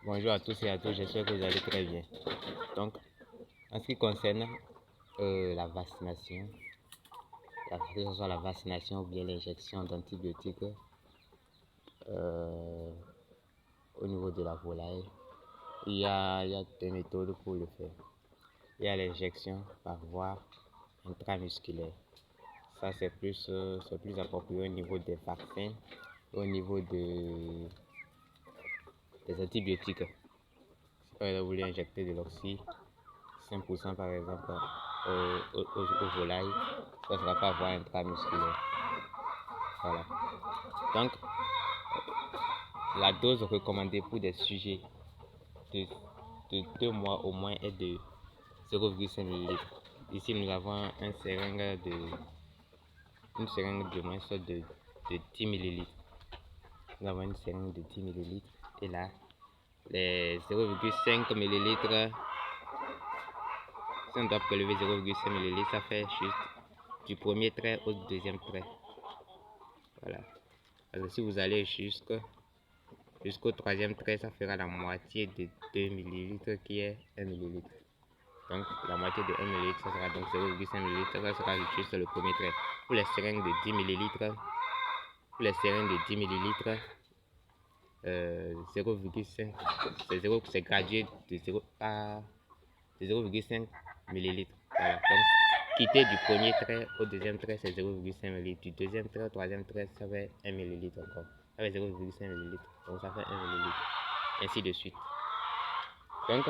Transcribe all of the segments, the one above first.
Bonjour à tous et à toutes, j'espère que vous allez très bien. Donc, en ce qui concerne la vaccination, que ce soit la vaccination ou bien l'injection d'antibiotiques au niveau de la volaille, il y a deux méthodes pour le faire. Il y a l'injection par voie intramusculaire. Ça, c'est plus approprié au niveau des vaccins, au niveau des antibiotiques. Si vous voulez injecter de l'oxy 5% par exemple aux volailles, ça sera par voie intramusculaire. Voilà. Donc, la dose recommandée pour des sujets de 2 mois au moins est de 0,5 ml. Ici, nous avons une seringue de moins de 10 ml. Nous avons une seringue de 10 ml et là, les 0,5 ml, si on doit prélever 0,5 ml, ça fait juste du premier trait au deuxième trait. Voilà. Parce que si vous allez jusqu'au troisième trait, ça fera la moitié de 2 ml qui est 1 ml. Donc la moitié de 1 ml, ça sera donc 0,5 ml, ça sera juste le premier trait. Pour les seringues de 10 ml, 0,5, c'est gradué de 0,5 ml. Voilà. Donc quitter du premier trait au deuxième trait, c'est 0,5 ml. Du deuxième trait au troisième trait, ça fait 1 ml encore. Ça fait 0,5 ml. Donc ça fait 1 ml. Ainsi de suite. Donc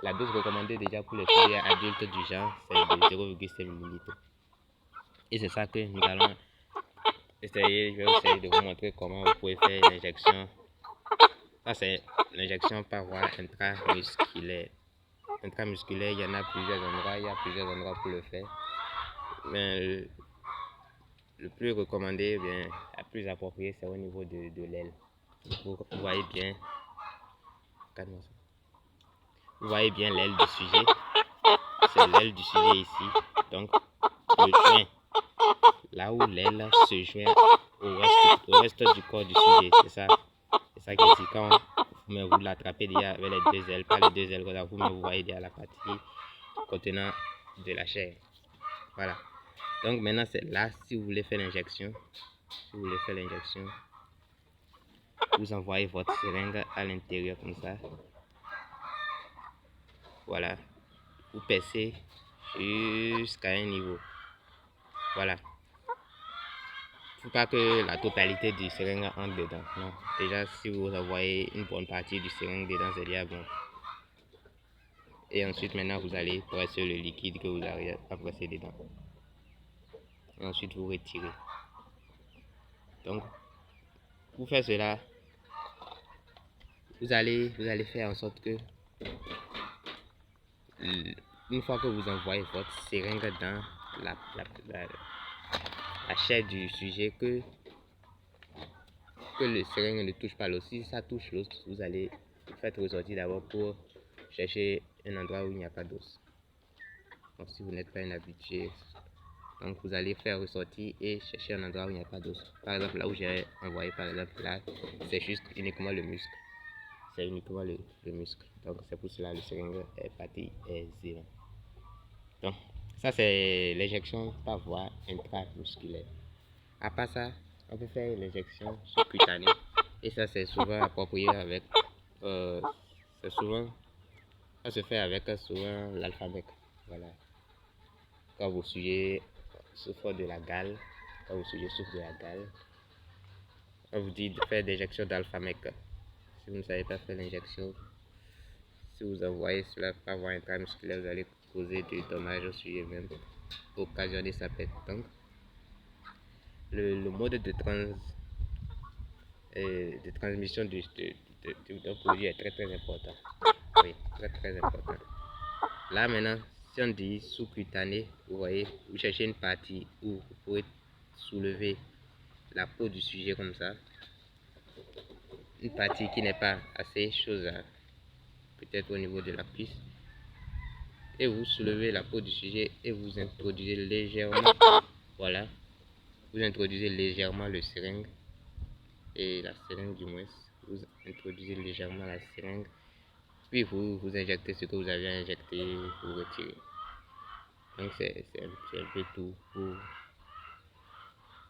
la dose recommandée déjà pour les sujets adultes du genre, c'est de 0,5 ml. Et c'est ça que nous allons essayer. Je vais essayer de vous montrer comment vous pouvez faire l'injection. Ça, c'est l'injection par voie intramusculaire. Intramusculaire, il y en a plusieurs endroits, pour le faire. Mais le plus recommandé, bien, la plus appropriée, c'est au niveau de l'aile. Vous voyez bien, l'aile du sujet. C'est l'aile du sujet ici. Donc, le joint, là où l'aile se joint au reste du corps du sujet, c'est ça qui est ici. Quand vous l'attrapez déjà avec les deux ailes, pas les deux ailes, vous voyez déjà la partie contenant de la chair. Voilà. Donc maintenant c'est là, si vous voulez faire l'injection, vous envoyez votre seringue à l'intérieur comme ça. Voilà. Vous percez jusqu'à un niveau. Voilà. Il ne faut pas que la totalité du seringue entre dedans. Non. Déjà, si vous envoyez une bonne partie du seringue dedans, c'est déjà bon. Et ensuite, maintenant, vous allez presser le liquide que vous avez à presser dedans. Et ensuite, vous retirez. Donc, pour faire cela, vous allez faire en sorte que une fois que vous envoyez votre seringue dans la chair du sujet, que le seringue ne touche pas l'eau. Si ça touche l'os, vous allez faire ressortir d'abord pour chercher un endroit où il n'y a pas d'os. Donc si vous n'êtes pas un habitué, donc vous allez faire ressortir et chercher un endroit où il n'y a pas d'os. Par exemple, là où j'ai envoyé, par exemple, là, c'est juste uniquement le muscle. C'est uniquement le muscle. Donc c'est pour cela que le seringue est parti zéro. Donc ça c'est l'injection par voie intramusculaire. À part ça, on peut faire l'injection subcutanée et ça c'est souvent approprié avec ça se fait avec souvent l'Alpha-Mec. Voilà. Quand vos sujets souffrent de la gale, on vous dit de faire l'injection d'Alpha-Mec. Si vous ne savez pas faire l'injection, si vous envoyez cela par voie intramusculaire, vous allez causer du dommage au sujet même, occasionner sa perte. Donc, le mode de transmission d'un produit est très important. Oui, très important. Là maintenant, si on dit sous-cutané, vous voyez, vous cherchez une partie où vous pouvez soulever la peau du sujet comme ça. Une partie qui n'est pas assez chaude, peut-être au niveau de la cuisse. Et vous soulevez la peau du sujet et vous introduisez légèrement, voilà, vous introduisez légèrement le seringue et la seringue du moins, vous introduisez légèrement la seringue Puis vous injectez ce que vous avez injecté, vous retirez. Donc c'est un peu tout pour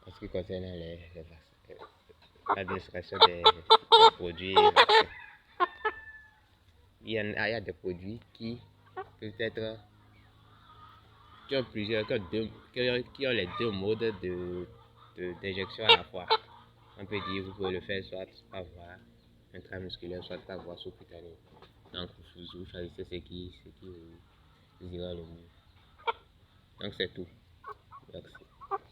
en ce qui concerne l'administration des produits vaccins. Il y a des produits qui peuvent être qui ont plusieurs, qui ont les deux modes d'injection à la fois. On peut dire vous pouvez le faire soit par voie intramusculaire, soit par voie sous-cutanée. Donc vous choisissez ce qui vous ira le mieux. Donc c'est tout. Merci.